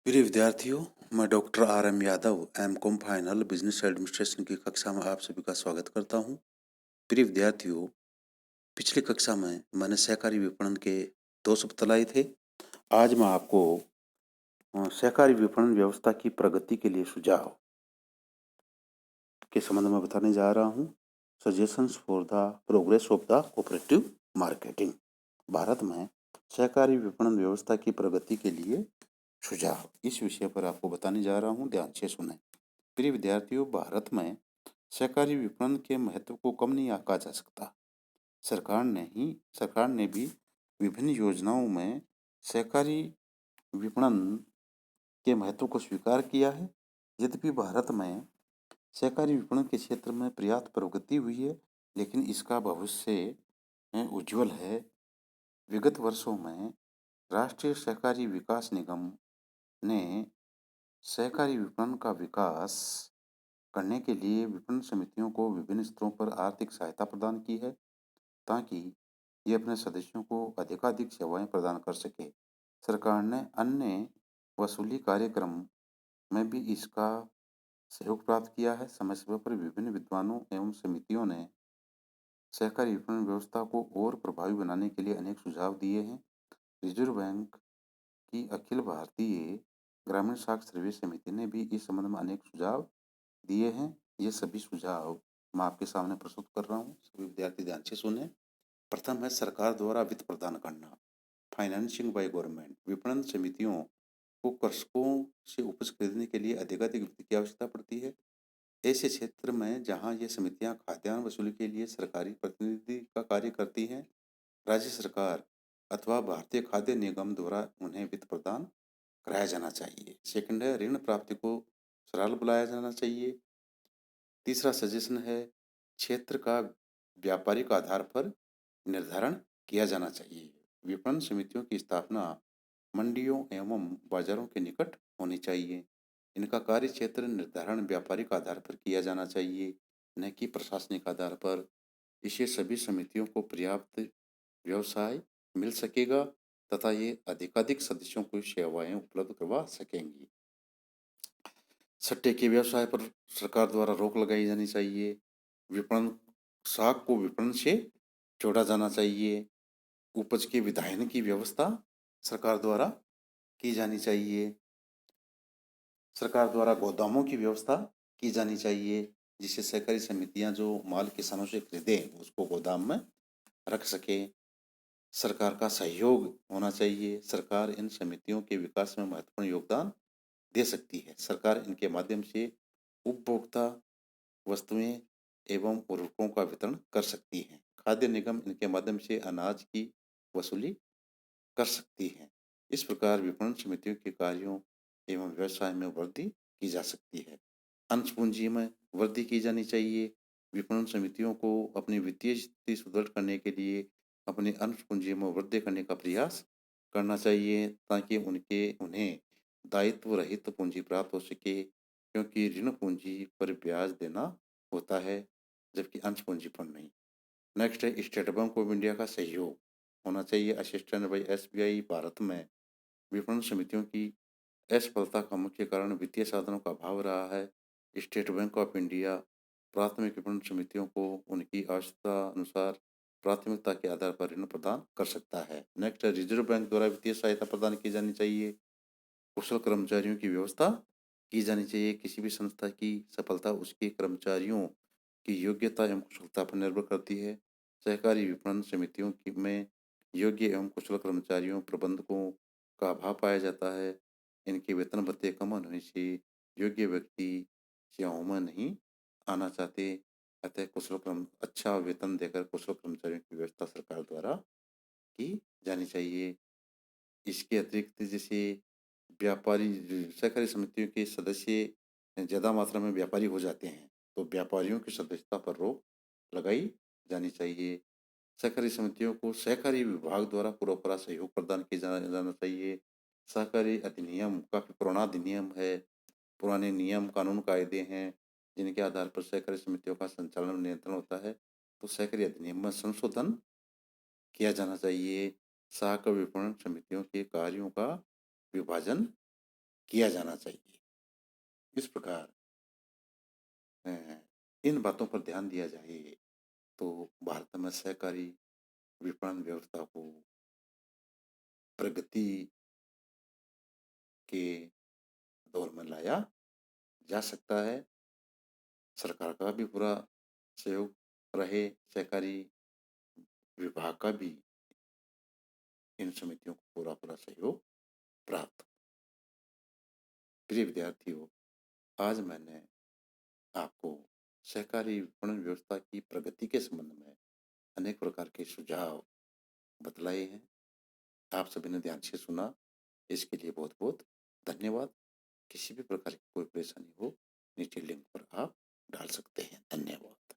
प्रिय विद्यार्थियों, मैं doctor R M Yadav MCom final business administration की कक्षा में आप सभी का स्वागत करता हूं। प्रिय विद्यार्थियों, पिछली कक्षा में मैंने सहकारी विपणन के 2 शब्द बताए थे। आज मैं आपको सहकारी विपणन व्यवस्था की प्रगति के लिए सुझाव के संबंध में बताने जा रहा हूं। Suggestions for the progress of the cooperative marketing. Bharat में सहकारी विपणन व्यवस्था की प्रगति के लिए सुझाव, इस विषय पर आपको बताने जा रहा हूं। ध्यान से सुनें। प्रिय विद्यार्थियों, भारत में सहकारी विपणन के महत्व को कम नहीं आंका जा सकता। सरकार ने भी विभिन्न योजनाओं में सहकारी विपणन के महत्व को स्वीकार किया है। यद्यपि भारत में सहकारी विपणन के क्षेत्र में पर्याप्त प्रगति हुई है, लेकिन इसका भविष्य उज्ज्वल है। विगत वर्षों में राष्ट्रीय सहकारी विकास निगम ने सहकारी विपणन का विकास करने के लिए विपणन समितियों को विभिन्न स्तरों पर आर्थिक सहायता प्रदान की है, ताकि ये अपने सदस्यों को अधिकाधिक सेवाएं प्रदान कर सके। सरकार ने अन्य वसूली कार्यक्रम में भी इसका सहयोग प्राप्त किया है। समय समय पर विभिन्न विद्वानों एवं समितियों ने सहकारी विपणन व्यवस्था को और प्रभावी बनाने के लिए अनेक सुझाव दिए हैं। रिजर्व बैंक की अखिल भारतीय ग्रामीण साख सर्वे समिति ने भी इस संबंध में अनेक सुझाव दिए हैं। ये सभी सुझाव मैं आपके सामने प्रस्तुत कर रहा हूँ। सभी विद्यार्थी ध्यान से सुने। प्रथम है सरकार द्वारा वित्त प्रदान करना, फाइनेंसिंग बाय गवर्नमेंट। विपणन समितियों को कृषकों से उपज खरीदने के लिए अधिकाधिक वित्त की आवश्यकता पड़ती है। ऐसे क्षेत्र में जहां ये समितियां खाद्यान्न वसूली के लिए सरकारी प्रतिनिधि का कार्य करती हैं, राज्य सरकार अथवा भारतीय खाद्य निगम द्वारा उन्हें वित्त प्रदान कराया जाना चाहिए। सेकंड है ऋण प्राप्ति को सरल बनाया जाना चाहिए। तीसरा सजेशन है क्षेत्र का व्यापारिक आधार पर निर्धारण किया जाना चाहिए। विपणन समितियों की स्थापना मंडियों एवं बाजारों के निकट होनी चाहिए। इनका कार्य क्षेत्र निर्धारण व्यापारिक आधार पर किया जाना चाहिए, न कि प्रशासनिक आधार पर। इससे सभी समितियों को पर्याप्त व्यवसाय मिल सकेगा तथा ये अधिकाधिक सदस्यों को सेवाएं उपलब्ध करवा सकेंगी। सट्टे के व्यवसाय पर सरकार द्वारा रोक लगाई जानी चाहिए। विपणन साख को विपणन से जोड़ा जाना चाहिए। उपज के विधायन की व्यवस्था सरकार द्वारा की जानी चाहिए। सरकार द्वारा गोदामों की व्यवस्था की जानी चाहिए, जिससे सहकारी समितियां जो माल किसानों से खरीदें उसको गोदाम में रख सके। सरकार का सहयोग होना चाहिए। सरकार इन समितियों के विकास में महत्वपूर्ण योगदान दे सकती है। सरकार इनके माध्यम से उपभोक्ता वस्तुएं एवं उर्वरकों का वितरण कर सकती है। खाद्य निगम इनके माध्यम से अनाज की वसूली कर सकती है। इस प्रकार विपणन समितियों के कार्यों एवं व्यवसाय में वृद्धि की जा सकती है। अंश पूंजी में वृद्धि की जानी चाहिए। विपणन समितियों को अपनी वित्तीय स्थिति सुदृढ़ करने के लिए अपनी अंश पूंजी में वृद्धि करने का प्रयास करना चाहिए, ताकि उन्हें दायित्व रहित पूंजी प्राप्त हो सके, क्योंकि ऋण पूंजी पर ब्याज देना होता है, जबकि अंश पूंजी पर नहीं। नेक्स्ट है स्टेट बैंक ऑफ इंडिया का सहयोग होना चाहिए। Assistant by SBI. भारत में विपणन समितियों की असफलता का मुख्य कारण वित्तीय साधनों का अभाव रहा है। स्टेट बैंक ऑफ इंडिया प्राथमिक विपणन समितियों को उनकी आवश्यकता अनुसार प्राथमिकता के आधार पर ऋण प्रदान कर सकता है। नेक्स्ट है रिजर्व बैंक द्वारा वित्तीय सहायता प्रदान की जानी चाहिए। कुशल कर्मचारियों की व्यवस्था की जानी चाहिए। किसी भी संस्था की सफलता उसके कर्मचारियों की योग्यता एवं कुशलता पर निर्भर करती है। सहकारी विपणन समितियों में योग्य एवं कुशल कर्मचारियों प्रबंधकों का अभाव पाया जाता है। इनके वेतन भत्ते कम होने से योग्य व्यक्ति सेवाओं में नहीं आना चाहते। अतः अच्छा वेतन देकर कुशल कर्मचारियों की व्यवस्था सरकार द्वारा की जानी चाहिए। इसके अतिरिक्त जैसे व्यापारी सहकारी समितियों के सदस्य ज़्यादा मात्रा में व्यापारी हो जाते हैं, तो व्यापारियों की सदस्यता पर रोक लगाई जानी चाहिए। सहकारी समितियों को सहकारी विभाग द्वारा पूरा सहयोग प्रदान किया जाना चाहिए। सहकारी अधिनियम काफ़ी पुराना अधिनियम है। पुराने नियम कानून कायदे हैं, जिनके आधार पर सहकारी समितियों का संचालन नियंत्रण होता है। तो सहकारी अधिनियम में संशोधन किया जाना चाहिए। सहकारी विपणन समितियों के कार्यों का विभाजन किया जाना चाहिए। इस प्रकार अ, इन बातों पर ध्यान दिया जाए तो भारत में सहकारी विपणन व्यवस्था को प्रगति के दौर में लाया जा सकता है। सरकार का भी पूरा सहयोग रहे, सहकारी विभाग का भी इन समितियों को पूरा पूरा सहयोग प्राप्त हो। प्रिय विद्यार्थियों, आज मैंने आपको सहकारी विपणन व्यवस्था की प्रगति के संबंध में अनेक प्रकार के सुझाव बतलाए हैं। आप सभी ने ध्यान से सुना, इसके लिए बहुत बहुत धन्यवाद। किसी भी प्रकार की कोई परेशानी हो, नीचे लिंक पर आप डाल सकते हैं। धन्यवाद।